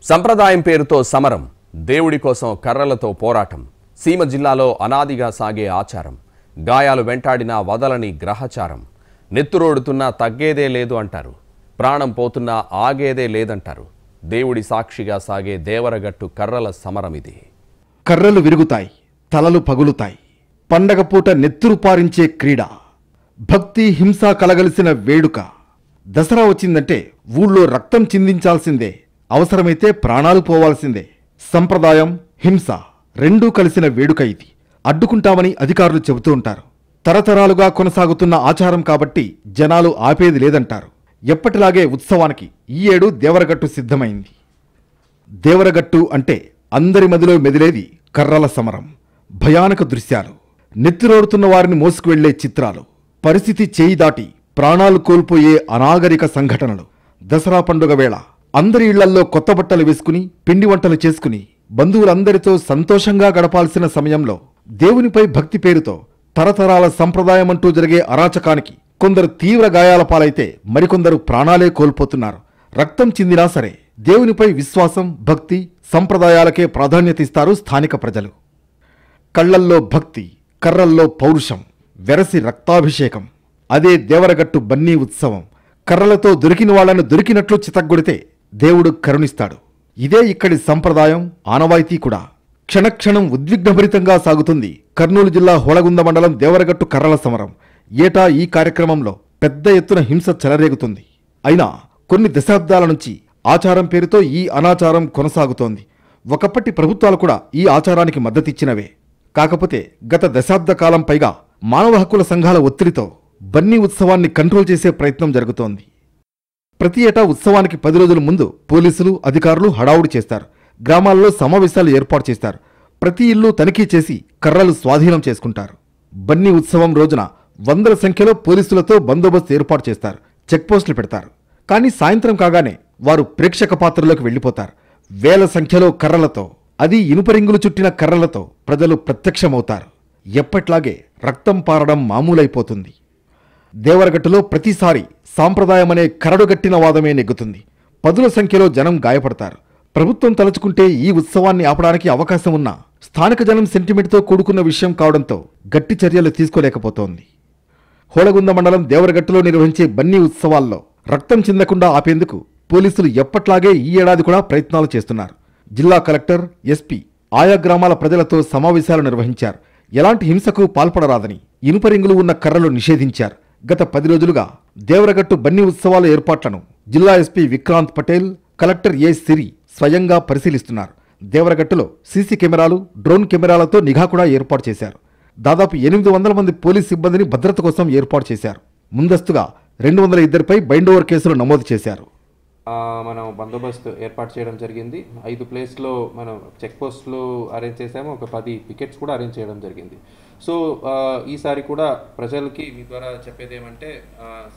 సంప్రదాయం పేరుతో సమరం, దేవుడి కోసం కర్రలతో పోరాటం. సీమ జిల్లాలో అనాదిగా సాగే ఆచారం. గాయాలు వెంటాడినా వదలని గ్రహచారం. నెత్తురోడుతున్నా తగ్గేదే లేదు అంటారు. ప్రాణం పోతున్నా ఆగేదే లేదంటారు. దేవుడి సాక్షిగా సాగే దేవరగట్టు కర్రల సమరమిది. కర్రలు విరుగుతాయి, తలలు పగులుతాయి. పండగ పూట నెత్తురు పారించే క్రీడ, భక్తి హింస కలగలిసిన వేడుక. దసరా వచ్చిందంటే ఊళ్ళో రక్తం చిందించాల్సిందే, అవసరమైతే ప్రాణాలు పోవాల్సిందే. సంప్రదాయం, హింస రెండూ కలిసిన వేడుక ఇది. అడ్డుకుంటామని అధికారులు చెబుతూ ఉంటారు. తరతరాలుగా కొనసాగుతున్న ఆచారం కాబట్టి జనాలు ఆపేది లేదంటారు. ఎప్పటిలాగే ఉత్సవానికి ఈ ఏడు దేవరగట్టు సిద్ధమైంది. దేవరగట్టు అంటే అందరి మదిలో మెదిలేది కర్రల సమరం. భయానక దృశ్యాలు, నెత్తిరోడుతున్న వారిని మోసుకువెళ్లే చిత్రాలు, పరిస్థితి చేయి దాటి ప్రాణాలు కోల్పోయే అనాగరిక సంఘటనలు. దసరా పండుగ వేళ అందరి ఇళ్లల్లో కొత్త బట్టలు వేసుకుని పిండి వంటలు చేసుకుని బంధువులందరితో సంతోషంగా గడపాల్సిన సమయంలో దేవునిపై భక్తి పేరుతో తరతరాల సంప్రదాయమంటూ జరిగే అరాచకానికి కొందరు తీవ్ర గాయాల పాలైతే మరికొందరు ప్రాణాలే కోల్పోతున్నారు. రక్తం చిందినా సరే దేవునిపై విశ్వాసం, భక్తి, సంప్రదాయాలకే ప్రాధాన్యత ఇస్తారు స్థానిక ప్రజలు. కళ్లల్లో భక్తి, కర్రల్లో పౌరుషం, వెరసి రక్తాభిషేకం. అదే దేవరగట్టు బన్నీ ఉత్సవం. కర్రలతో దొరికిన వాళ్లను దొరికినట్లు చితగ్గొడితే దేవుడు కరుణిస్తాడు. ఇదే ఇక్కడి సంప్రదాయం, ఆనవాయితీ కూడా. క్షణక్షణం ఉద్విగ్నభరితంగా సాగుతుంది కర్నూలు జిల్లా హోళగుంద మండలం దేవరగట్టు కర్రల సమరం. ఏటా ఈ కార్యక్రమంలో పెద్ద ఎత్తున హింస చెలరేగుతుంది. అయినా కొన్ని దశాబ్దాల నుంచి ఆచారం పేరుతో ఈ అనాచారం కొనసాగుతోంది. ఒకప్పటి ప్రభుత్వాలు కూడా ఈ ఆచారానికి మద్దతిచ్చినవే. కాకపోతే గత దశాబ్ద కాలం పైగా మానవ హక్కుల సంఘాల ఒత్తిడితో బన్నీ ఉత్సవాన్ని కంట్రోల్ చేసే ప్రయత్నం జరుగుతోంది. ప్రతి ఏటా ఉత్సవానికి 10 రోజుల ముందు పోలీసులు, అధికారులు హడావుడి చేస్తారు. గ్రామాల్లో సమావేశాలు ఏర్పాటు చేస్తారు. ప్రతి ఇల్లు తనిఖీ చేసి కర్రలు స్వాధీనం చేసుకుంటారు. బన్నీ ఉత్సవం రోజున వందల సంఖ్యలో పోలీసులతో బందోబస్తు ఏర్పాటు చేస్తారు. చెక్పోస్టులు పెడతారు. కానీ సాయంత్రం కాగానే వారు ప్రేక్షక పాత్రలోకి వెళ్లిపోతారు. వేల సంఖ్యలో కర్రలతో, అది ఇనుపరింగులు చుట్టిన కర్రలతో ప్రజలు ప్రత్యక్షమవుతారు. ఎప్పట్లాగే రక్తం పారడం మామూలైపోతుంది. దేవరగట్టులో ప్రతిసారి సాంప్రదాయమనే కరడుగట్టిన వాదమే నెగ్గుతుంది. పదుల సంఖ్యలో జనం గాయపడతారు. ప్రభుత్వం తలుచుకుంటే ఈ ఉత్సవాన్ని ఆపడానికి అవకాశం ఉన్నా స్థానిక జనం సెంటిమెంట్తో కూడుకున్న విషయం కావడంతో గట్టి చర్యలు తీసుకోలేకపోతోంది. హోళగుంద మండలం దేవరగట్టులో నిర్వహించే బన్నీ ఉత్సవాల్లో రక్తం చిందకుండా ఆపేందుకు పోలీసులు ఎప్పట్లాగే ఈ ఏడాది కూడా ప్రయత్నాలు చేస్తున్నారు. జిల్లా కలెక్టర్, ఎస్పీ ఆయా గ్రామాల ప్రజలతో సమావేశాలు నిర్వహించారు. ఎలాంటి హింసకు పాల్పడరాదని ఇనుపరింగులు ఉన్న కర్రలు నిషేధించారు. గత 10 రోజులుగా దేవరగట్టు బన్నీ ఉత్సవాల ఏర్పాట్లను జిల్లా ఎస్పీ విక్రాంత్ పటేల్, కలెక్టర్ ఏ సిరి స్వయంగా పరిశీలిస్తున్నారు. దేవరగట్టులో సీసీ కెమెరాలు, డ్రోన్ కెమెరాలతో నిఘా కూడా ఏర్పాటు చేశారు. దాదాపు 800 మంది పోలీస్ సిబ్బందిని భద్రత కోసం ఏర్పాటు చేశారు. ముందస్తుగా 202పై బైండ్ ఓవర్ కేసులు నమోదు చేశారు. మనం బందోబస్తు ఏర్పాటు చేయడం జరిగింది. 5 ప్లేస్లో మనం చెక్ పోస్టులు అరేంజ్ చేసాము. ఒక 10 పికెట్స్ కూడా అరేంజ్ చేయడం జరిగింది. సో ఈసారి కూడా ప్రజలకి మీ ద్వారా చెప్పేది ఏమంటే,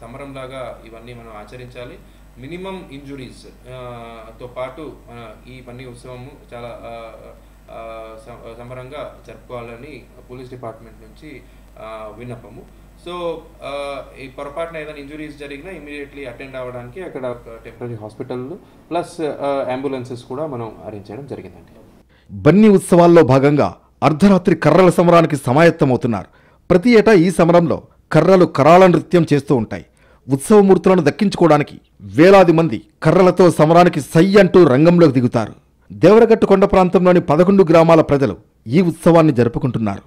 సమరంలాగా ఇవన్నీ మనం ఆచరించాలి. మినిమం ఇంజురీస్ తో పాటు ఈ బన్నీ ఉత్సవము చాలా సమరంగా జరుపుకోవాలని పోలీస్ డిపార్ట్మెంట్ నుంచి విన్నపము. సో ఈ పొరపాటున ఏదైనా ఇంజురీస్ జరిగినా ఇమీడియట్లీ అటెండ్ అవ్వడానికి అక్కడ టెంపరీ హాస్పిటల్ ప్లస్ అంబులెన్సెస్ కూడా మనం అరేంజ్ చేయడం జరిగిందండి. బన్నీ ఉత్సవాల్లో భాగంగా అర్ధరాత్రి కర్రల సమరానికి సమాయత్తమవుతున్నారు. ప్రతి ఏటా ఈ సమరంలో కర్రలు కరాళ నృత్యం చేస్తూ ఉంటాయి. ఉత్సవమూర్తులను దక్కించుకోవడానికి వేలాది మంది కర్రలతో సమరానికి సై అంటూ రంగంలోకి దిగుతారు. దేవరగట్టు కొండ ప్రాంతంలోని 11 గ్రామాల ప్రజలు ఈ ఉత్సవాన్ని జరుపుకుంటున్నారు.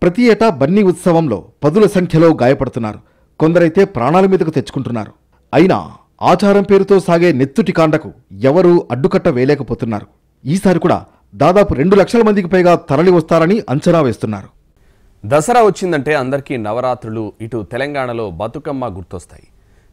ప్రతి ఏటా బన్నీ ఉత్సవంలో పదుల సంఖ్యలో గాయపడుతున్నారు. కొందరైతే ప్రాణాల మీదకు తెచ్చుకుంటున్నారు. అయినా ఆచారం పేరుతో సాగే నెత్తుటి కాండకు ఎవరూ అడ్డుకట్ట వేయలేకపోతున్నారు. ఈసారి కూడా దాదాపు 2 లక్షల మందికి పైగా తరలి వస్తారని అంచనా వేస్తున్నారు. దసరా వచ్చిందంటే అందరికీ నవరాత్రులు, ఇటు తెలంగాణలో బతుకమ్మ గుర్తొస్తాయి.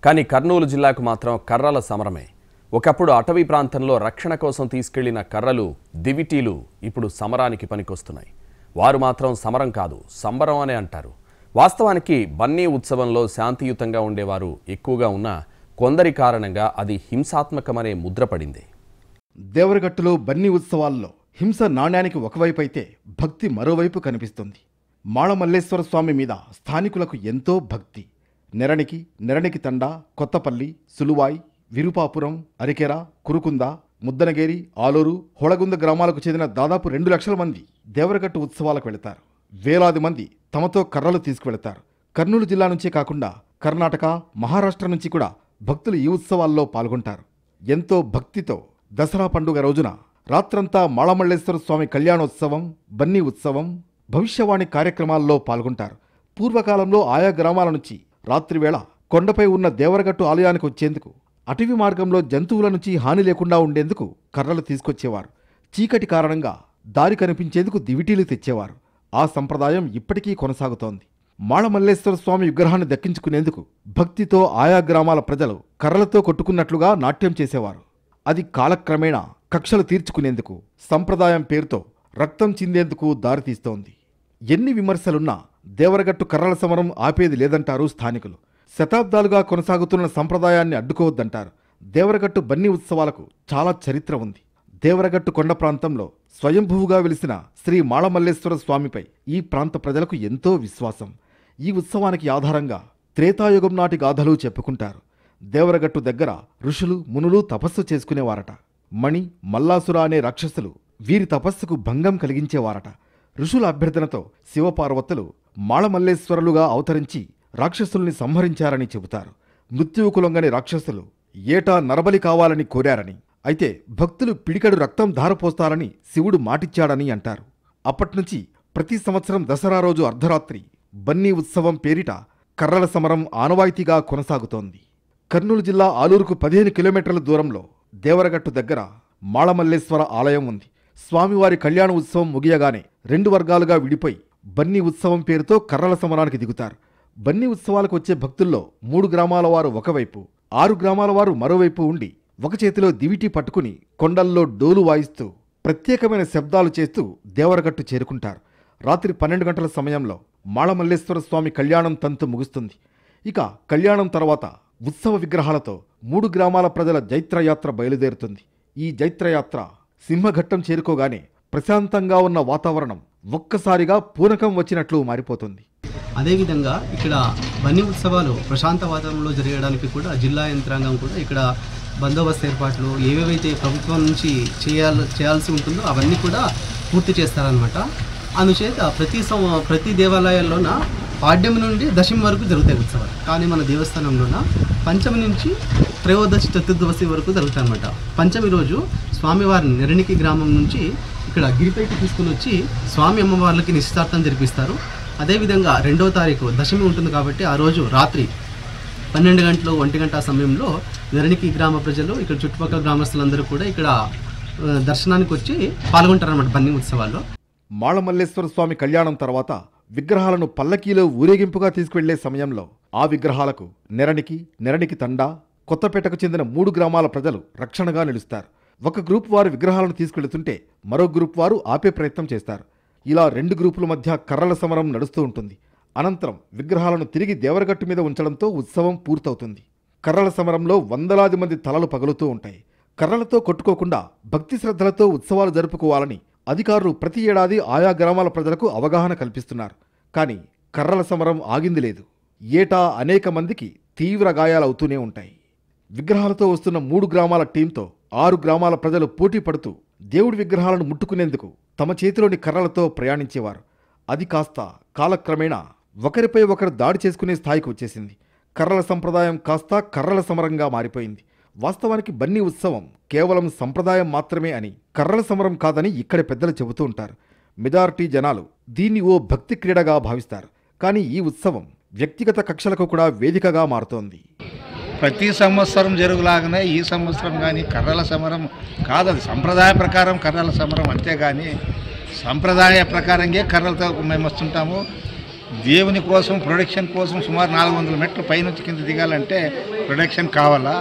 కానీ కర్నూలు జిల్లాకు మాత్రం కర్రల సమరమే. ఒకప్పుడు అటవీ ప్రాంతంలో రక్షణ కోసం తీసుకెళ్లిన కర్రలు, దివిటీలు ఇప్పుడు సమరానికి పనికొస్తున్నాయి. వారు మాత్రం సమరం కాదు, సంబరం అనే అంటారు. వాస్తవానికి బన్నీ ఉత్సవంలో శాంతియుతంగా ఉండేవారు ఎక్కువగా ఉన్నా కొందరి కారణంగా అది హింసాత్మకమనే ముద్రపడింది. దేవరగట్టులో బన్నీ ఉత్సవాల్లో హింస నాణ్యానికి ఒకవైపు అయితే భక్తి మరోవైపు కనిపిస్తుంది. మాళమల్లేశ్వర స్వామి మీద స్థానికులకు ఎంతో భక్తి. నెరణికి తండా, కొత్తపల్లి, సులువాయ్, విరుపాపురం, అరికెర, కురుకుంద, ముద్దనగేరి, ఆలూరు, హొళగుంద గ్రామాలకు చెందిన దాదాపు 2 లక్షల మంది దేవరగట్టు ఉత్సవాలకు వెళతారు. వేలాది మంది తమతో కర్రలు తీసుకువెళతారు. కర్నూలు జిల్లా నుంచే కాకుండా కర్ణాటక, మహారాష్ట్ర నుంచి కూడా భక్తులు ఈ ఉత్సవాల్లో పాల్గొంటారు. ఎంతో భక్తితో దసరా పండుగ రోజున రాత్రంతా మాళమల్లేశ్వర స్వామి కళ్యాణోత్సవం, బన్నీ ఉత్సవం, భవిష్యవాణి కార్యక్రమాల్లో పాల్గొంటారు. పూర్వకాలంలో ఆయా గ్రామాల నుంచి రాత్రివేళ కొండపై ఉన్న దేవరగట్టు ఆలయానికి వచ్చేందుకు అటవీ మార్గంలో జంతువుల నుంచి హాని లేకుండా ఉండేందుకు కర్రలు తీసుకొచ్చేవారు. చీకటి కారణంగా దారి కనిపించేందుకు దివిటీలు తెచ్చేవారు. ఆ సంప్రదాయం ఇప్పటికీ కొనసాగుతోంది. మాళమల్లేశ్వర స్వామి విగ్రహాన్ని దక్కించుకునేందుకు భక్తితో ఆయా గ్రామాల ప్రజలు కర్రలతో కొట్టుకున్నట్లుగా నాట్యం చేసేవారు. అది కాలక్రమేణా కక్షలు తీర్చుకునేందుకు, సంప్రదాయం పేరుతో రక్తం చిందేందుకు దారితీస్తోంది. ఎన్ని విమర్శలున్నా దేవరగట్టు కర్రల సమరం ఆపేది లేదంటారు స్థానికులు. శతాబ్దాలుగా కొనసాగుతున్న సంప్రదాయాన్ని అడ్డుకోవద్దంటారు. దేవరగట్టు బన్నీ ఉత్సవాలకు చాలా చరిత్ర ఉంది. దేవరగట్టు కొండ ప్రాంతంలో స్వయంభువుగా వెలిసిన శ్రీ మాళమల్లేశ్వర స్వామిపై ఈ ప్రాంత ప్రజలకు ఎంతో విశ్వాసం. ఈ ఉత్సవానికి ఆధారంగా త్రేతాయుగం నాటి గాథలు చెప్పుకుంటారు. దేవరగట్టు దగ్గర ఋషులు, మునులు తపస్సు చేసుకునేవారట. మణి, మల్లాసుర అనే రాక్షసులు వీరి తపస్సుకు భంగం కలిగించేవారట. ఋషుల అభ్యర్థనతో శివపార్వతులు మాళమల్లేశ్వరులుగా అవతరించి రాక్షసుల్ని సంహరించారని చెబుతారు. మృత్యువుకు లొంగని రాక్షసులు ఏటా నరబలి కావాలని కోరారని, అయితే భక్తులు పిడికడు రక్తం ధారపోస్తారని శివుడు మాటిచ్చాడని అంటారు. అప్పట్నుంచి ప్రతి సంవత్సరం దసరా రోజు అర్ధరాత్రి బన్నీ ఉత్సవం పేరిట కర్రల సమరం ఆనవాయితీగా కొనసాగుతోంది. కర్నూలు జిల్లా ఆలూరుకు 15 కిలోమీటర్ల దూరంలో దేవరగట్టు దగ్గర మాళమల్లేశ్వర ఆలయం ఉంది. స్వామివారి కళ్యాణ ఉత్సవం ముగియగానే 2 వర్గాలుగా విడిపోయి బన్నీ ఉత్సవం పేరుతో కర్రల సమరానికి దిగుతారు. బన్నీ ఉత్సవాలకు వచ్చే భక్తుల్లో 3 గ్రామాల వారు ఒకవైపు, 6 గ్రామాల వారు మరోవైపు ఉండి ఒక చేతిలో దివిటీ పట్టుకుని కొండల్లో డోలు వాయిస్తూ ప్రత్యేకమైన శబ్దాలు చేస్తూ దేవరగట్టు చేరుకుంటారు. రాత్రి 12 గంటల సమయంలో మాళమల్లేశ్వర స్వామి కళ్యాణం తంతు ముగుస్తుంది. ఇక కళ్యాణం తర్వాత ఉత్సవ విగ్రహాలతో 3 గ్రామాల ప్రజల జైత్రయాత్ర బయలుదేరుతుంది. ఈ జైత్రయాత్ర సింహఘట్టం చేరుకోగానే ప్రశాంతంగా ఉన్న వాతావరణం ఒక్కసారిగా పూనకం వచ్చినట్లు మారిపోతుంది. అదేవిధంగా ఇక్కడ బన్నీ ఉత్సవాలు ప్రశాంత వాతావరణంలో జరగడానికి కూడా జిల్లా యంత్రాంగం కూడా ఇక్కడ బందోబస్తు ఏర్పాట్లు ఏవేవైతే ప్రభుత్వం నుంచి చేయాల్సి ఉంటుందో అవన్నీ కూడా పూర్తి చేస్తారనమాట. అందుచేత ప్రతి దేవాలయాల్లోన పాడ్యమి నుండి దశమి వరకు జరుగుతాయి ఉత్సవాలు. కానీ మన దేవస్థానంలోన పంచమి నుంచి త్రయోదశి చతుర్దశి వరకు జరుగుతాయి అన్నమాట. పంచమి రోజు స్వామివారిని నెరణికి గ్రామం నుంచి ఇక్కడ గిరిపైకి తీసుకుని వచ్చి స్వామి అమ్మవార్లకి నిశ్చితార్థం జరిపిస్తారు. అదేవిధంగా 2వ తారీఖు దశమి ఉంటుంది కాబట్టి ఆ రోజు రాత్రి 12 గంటలు 1 గంట సమయంలో నెరణికి గ్రామ ప్రజలు, ఇక్కడ చుట్టుపక్కల గ్రామస్తులందరూ కూడా ఇక్కడ దర్శనానికి వచ్చి పాల్గొంటారన్నమాట బన్నీ ఉత్సవాల్లో. మాళమల్లేశ్వర స్వామి కళ్యాణం తర్వాత విగ్రహాలను పల్లకీలో ఊరేగింపుగా తీసుకువెళ్లే సమయంలో ఆ విగ్రహాలకు నెరణికి తండా, కొత్తపేటకు చెందిన 3 గ్రామాల ప్రజలు రక్షణగా నిలుస్తారు. ఒక గ్రూప్ వారు విగ్రహాలను తీసుకెళ్తుంటే మరో గ్రూప్ వారు ఆపే ప్రయత్నం చేస్తారు. ఇలా 2 గ్రూపుల మధ్య కర్రల సమరం నడుస్తూ ఉంటుంది. అనంతరం విగ్రహాలను తిరిగి దేవరగట్టు మీద ఉంచడంతో ఉత్సవం పూర్తవుతుంది. కర్రల సమరంలో వందలాది మంది తలలు పగులుతూ ఉంటాయి. కర్రలతో కొట్టుకోకుండా భక్తి శ్రద్ధలతో ఉత్సవాలు జరుపుకోవాలని అధికారులు ప్రతి ఏడాది ఆయా గ్రామాల ప్రజలకు అవగాహన కల్పిస్తున్నారు. కానీ కర్రల సమరం ఆగింది లేదు. ఏటా అనేక మందికి తీవ్ర గాయాలవుతూనే ఉంటాయి. విగ్రహాలతో వస్తున్న 3 గ్రామాల టీంతో 6 గ్రామాల ప్రజలు పోటీ పడుతూ దేవుడి విగ్రహాలను ముట్టుకునేందుకు తమ చేతిలోని కర్రలతో ప్రయాణించేవారు. అది కాస్త కాలక్రమేణా ఒకరిపై ఒకరు దాడి చేసుకునే స్థాయికి వచ్చేసింది. కర్రల సంప్రదాయం కాస్త కర్రల సమరంగా మారిపోయింది. వాస్తవానికి బన్నీ ఉత్సవం కేవలం సంప్రదాయం మాత్రమే అని, కర్రల సమరం కాదని ఇక్కడి పెద్దలు చెబుతూ ఉంటారు. మెజారిటీ జనాలు దీన్ని ఓ భక్తి క్రీడగా భావిస్తారు. కానీ ఈ ఉత్సవం వ్యక్తిగత కక్షలకు కూడా వేదికగా మారుతోంది. ప్రతి సంవత్సరం జరుగులాగానే ఈ సంవత్సరం కానీ కర్రల సమరం కాదు, అది సంప్రదాయ ప్రకారం కర్రల సమరం, అంతేగాని సంప్రదాయ ప్రకారంగా కర్రలతో మేము వస్తుంటాము. దేవుని కోసం, ప్రొడక్షన్ కోసం సుమారు 400 మెట్లు పైనుంచి కింద దిగాలంటే ప్రొడక్షన్ కావాలా.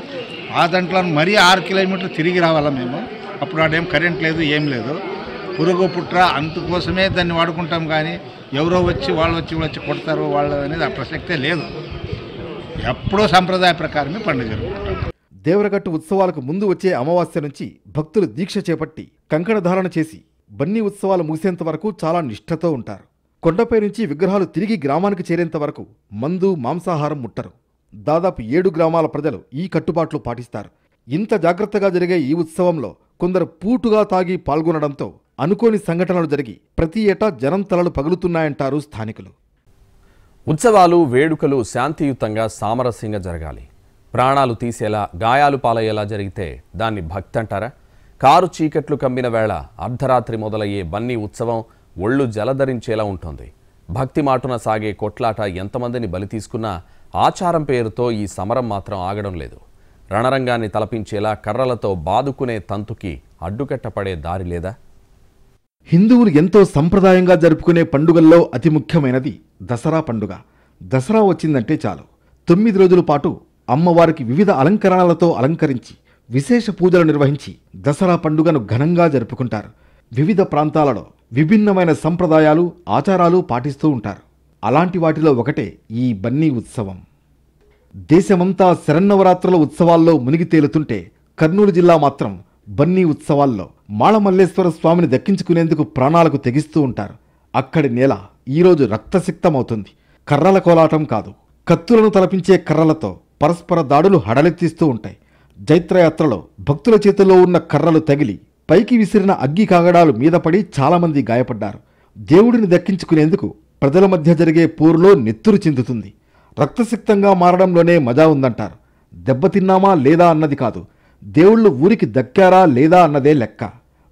ఆ దాంట్లో మరీ 6 కిలోమీటర్లు తిరిగి రావాలా మేము. అప్పుడు ఆడేం కరెంట్ లేదు, ఏం లేదు, పురుగు పుట్ర, అందుకోసమే దాన్ని వాడుకుంటాం. కానీ ఎవరో వచ్చి వాళ్ళు వచ్చి కొడతారు వాళ్ళు అనేది ఆ ప్రసక్తే లేదు. ఎప్పుడో సంప్రదాయ ప్రకారమే పండుగ జరుపుకుంటాం. దేవరగట్టు ఉత్సవాలకు ముందు వచ్చే అమావాస్య నుంచి భక్తులు దీక్ష చేపట్టి కంకణ ధారణ చేసి బన్నీ ఉత్సవాలు ముగిసేంత వరకు చాలా నిష్ఠతో ఉంటారు. కొండపై నుంచి విగ్రహాలు తిరిగి గ్రామానికి చేరేంత వరకు మందు, మాంసాహారం ముట్టరు. దాదాపు 7 గ్రామాల ప్రజలు ఈ కట్టుబాట్లు పాటిస్తారు. ఇంత జాగ్రత్తగా జరిగే ఈ ఉత్సవంలో కొందరు పూటుగా తాగి పాల్గొనడంతో అనుకోని సంఘటనలు జరిగి ప్రతి ఏటా జనం తలలు పగులుతున్నాయంటారు స్థానికులు. ఉత్సవాలు, వేడుకలు శాంతియుతంగా, సామరస్యంగా జరగాలి. ప్రాణాలు తీసేలా, గాయాలు పాలయ్యేలా జరిగితే దాన్ని భక్తి అంటారా? కారు చీకట్లు కమ్మిన వేళ అర్ధరాత్రి మొదలయ్యే బన్నీ ఉత్సవం ఒళ్ళు జలధరించేలా ఉంటుంది. భక్తి మాటున సాగే కొట్లాట ఎంతమందిని బలి తీసుకున్నా ఆచారం పేరుతో ఈ సమరం మాత్రం ఆగడం లేదు. రణరంగాన్ని తలపించేలా కర్రలతో బాదుకునే తంతుకి అడ్డుకట్టపడే దారి లేదా? హిందువులు ఎంతో సంప్రదాయంగా జరుపుకునే పండుగల్లో అతి ముఖ్యమైనది దసరా పండుగ. దసరా వచ్చిందంటే చాలు 9 రోజుల పాటు అమ్మవారికి వివిధ అలంకరణలతో అలంకరించి విశేష పూజలు నిర్వహించి దసరా పండుగను ఘనంగా జరుపుకుంటారు. వివిధ ప్రాంతాలలో విభిన్నమైన సంప్రదాయాలు, ఆచారాలు పాటిస్తూ ఉంటారు. అలాంటి వాటిలో ఒకటే ఈ బన్నీ ఉత్సవం. దేశమంతా శరన్నవరాత్రుల ఉత్సవాల్లో మునిగి తేలుతుంటే కర్నూలు జిల్లా మాత్రం బన్నీ ఉత్సవాల్లో మాళమల్లేశ్వర స్వామిని దక్కించుకునేందుకు ప్రాణాలకు తెగిస్తూ ఉంటారు. అక్కడి నేల ఈరోజు రక్తసిక్తమవుతుంది. కర్రల కోలాటం కాదు, కత్తులను తలపించే కర్రలతో పరస్పర దాడులు హడలెత్తిస్తూ ఉంటాయి. జైత్రయాత్రలో భక్తుల చేతుల్లో ఉన్న కర్రలు తగిలి పైకి విసిరిన అగ్గి కాగడాలు మీద పడి చాలామంది గాయపడ్డారు. దేవుడిని దక్కించుకునేందుకు ప్రజల మధ్య జరిగే పోరులో నెత్తురు చిందుతుంది. రక్తసిక్తంగా మారడంలోనే మజా ఉందంటారు. దెబ్బతిన్నామా లేదా అన్నది కాదు, దేవుళ్ళు ఊరికి దక్కారా లేదా అన్నదే లెక్క.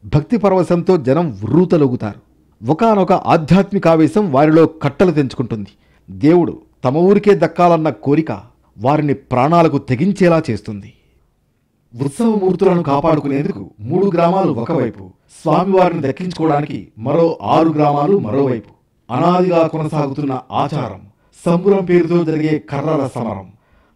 భక్తి పరవశంతో జనం ఉర్రూతలొగుతారు. ఒకానొక ఆధ్యాత్మికావేశం వారిలో కట్టలు తెంచుకుంటుంది. దేవుడు తమ ఊరికే దక్కాలన్న కోరిక వారిని ప్రాణాలకు తెగించేలా చేస్తుంది. ఉత్సవమూర్తులను కాపాడుకునేందుకు 3 గ్రామాలు ఒకవైపు, స్వామివారిని దక్కించుకోవడానికి మరో 6 గ్రామాలు మరోవైపు. అనాదిగా కొనసాగుతున్న ఆచారం, సంబురం పేరుతో జరిగే కర్రల సమరం.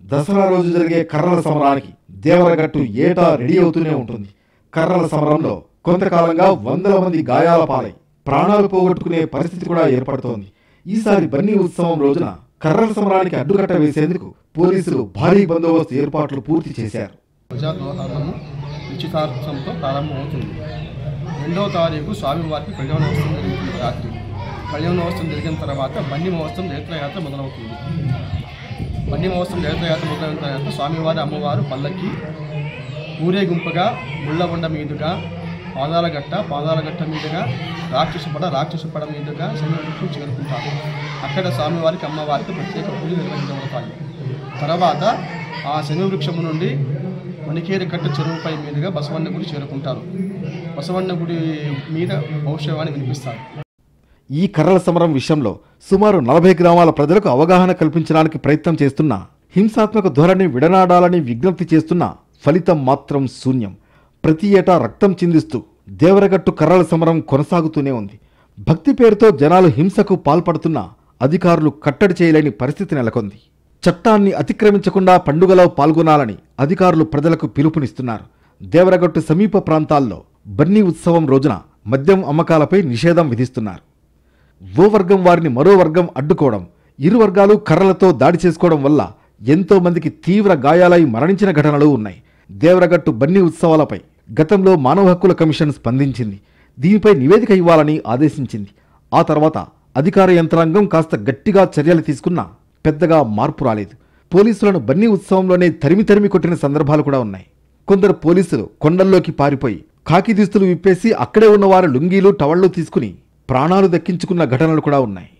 దసరా రోజు జరిగే కర్రల సమరానికి దేవరగట్టు ఏటా రెడీ అవుతూనే ఉంటుంది. కర్రల సమరంలో కొంతకాలంగా 100 మంది గాయాల పాలై ప్రాణాలు పోగొట్టుకునే పరిస్థితి కూడా ఏర్పడుతోంది. ఈసారి బన్నీ ఉత్సవం రోజున కర్రల సమరానికి అడ్డుకట్ట వేసేందుకు పోలీసులు భారీ బందోబస్తు ఏర్పాట్లు పూర్తి చేశారు. ప్రజాదోహరణము నిశ్చితార్థంతో ప్రారంభమవుతుంది. 2వ తారీఖు స్వామివారికి కళ్యాణోత్సవం జరుగుతుంది. రాత్రి కళ్యాణోత్సవం జరిగిన తర్వాత బన్నీ మహోత్సవం జైత్రయాత్ర మొదలవుతుంది. బన్నీ మహోత్సవం జైత్రయాత్ర మొదలైన తర్వాత స్వామివారి, అమ్మవారు పల్లకి ఊరేగింపుగా ముళ్ళబండ మీదుగా పాదాల గట్ట మీదుగా రాక్షసపడ మీదుగా శనివృక్షం చేరుకుంటారు. అక్కడ స్వామివారికి, అమ్మవారికి ప్రత్యేక పూజలు నిర్వహించబడతాయి. తర్వాత ఆ శనివృక్షము నుండి మణికేరికట్ట చెరువుపై మీదుగా బసవన్న గుడి చేరుకుంటారు. బసవన్న గుడి మీద భవిష్యవాణి వినిపిస్తారు. ఈ కర్రల సమరం విషయంలో సుమారు 40 గ్రామాల ప్రజలకు అవగాహన కల్పించడానికి ప్రయత్నం చేస్తున్నా, హింసాత్మక ధోరణి విడనాడాలని విజ్ఞప్తి చేస్తున్నా ఫలితం మాత్రం శూన్యం. ప్రతి ఏటా రక్తం చిందిస్తూ దేవరగట్టు కర్రల సమరం కొనసాగుతూనే ఉంది. భక్తి పేరుతో జనాలు హింసకు పాల్పడుతున్నా అధికారులు కట్టడి చేయలేని పరిస్థితి నెలకొంది. చట్టాన్ని అతిక్రమించకుండా పండుగలో పాల్గొనాలని అధికారులు ప్రజలకు పిలుపునిస్తున్నారు. దేవరగట్టు సమీప ప్రాంతాల్లో బన్నీ ఉత్సవం రోజున మద్యం అమ్మకాలపై నిషేధం విధిస్తున్నారు. ఓ వర్గం వారిని మరో వర్గం అడ్డుకోవడం, ఇరు వర్గాలు కర్రలతో దాడి చేసుకోవడం వల్ల ఎంతో మందికి తీవ్ర గాయాలై మరణించిన ఘటనలు ఉన్నాయి. దేవరగట్టు బన్నీ ఉత్సవాలపై గతంలో మానవ హక్కుల కమిషన్ స్పందించింది. దీనిపై నివేదిక ఇవ్వాలని ఆదేశించింది. ఆ తర్వాత అధికార యంత్రాంగం కాస్త గట్టిగా చర్యలు తీసుకున్నా పెద్దగా మార్పు రాలేదు. పోలీసులను బన్నీ ఉత్సవంలోనే తరిమి కొట్టిన సందర్భాలు కూడా ఉన్నాయి. కొందరు పోలీసులు కొండల్లోకి పారిపోయి కాకి దుస్తులు విప్పేసి అక్కడే ఉన్నవారు లుంగీలు, టవళ్లు తీసుకుని ప్రాణాలు దక్కించుకున్న ఘటనలు కూడా ఉన్నాయి.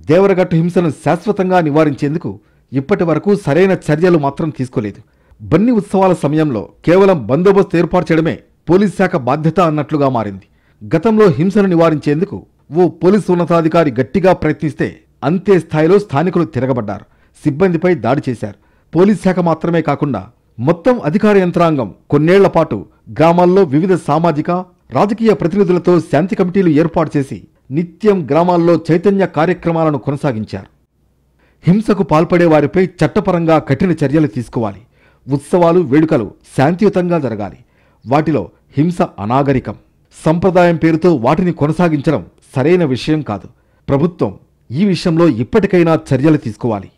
దేవరగట్టు హింసను శాశ్వతంగా నివారించేందుకు ఇప్పటి వరకు సరైన చర్యలు మాత్రం తీసుకోలేదు. బన్నీ ఉత్సవాల సమయంలో కేవలం బందోబస్తు ఏర్పాటు చేయడమే పోలీస్ శాఖ బాధ్యత అన్నట్లుగా మారింది. గతంలో హింసను నివారించేందుకు ఓ పోలీసు ఉన్నతాధికారి గట్టిగా ప్రయత్నిస్తే అంతే స్థాయిలో స్థానికులు తిరగబడ్డారు, సిబ్బందిపై దాడి చేశారు. పోలీస్ శాఖ మాత్రమే కాకుండా మొత్తం అధికార యంత్రాంగం కొన్నేళ్ల పాటు గ్రామాల్లో వివిధ సామాజిక, రాజకీయ ప్రతినిధులతో శాంతి కమిటీలు ఏర్పాటు చేసి నిత్యం గ్రామాల్లో చైతన్య కార్యక్రమాలను కొనసాగించారు. హింసకు పాల్పడే వారిపై చట్టపరంగా కఠిన చర్యలు తీసుకోవాలి. ఉత్సవాలు, వేడుకలు శాంతియుతంగా జరగాలి. వాటిలో హింస అనాగరికం. సంప్రదాయం పేరుతో వాటిని కొనసాగించడం సరైన విషయం కాదు. ప్రభుత్వం ఈ విషయంలో ఇప్పటికైనా చర్యలు తీసుకోవాలి.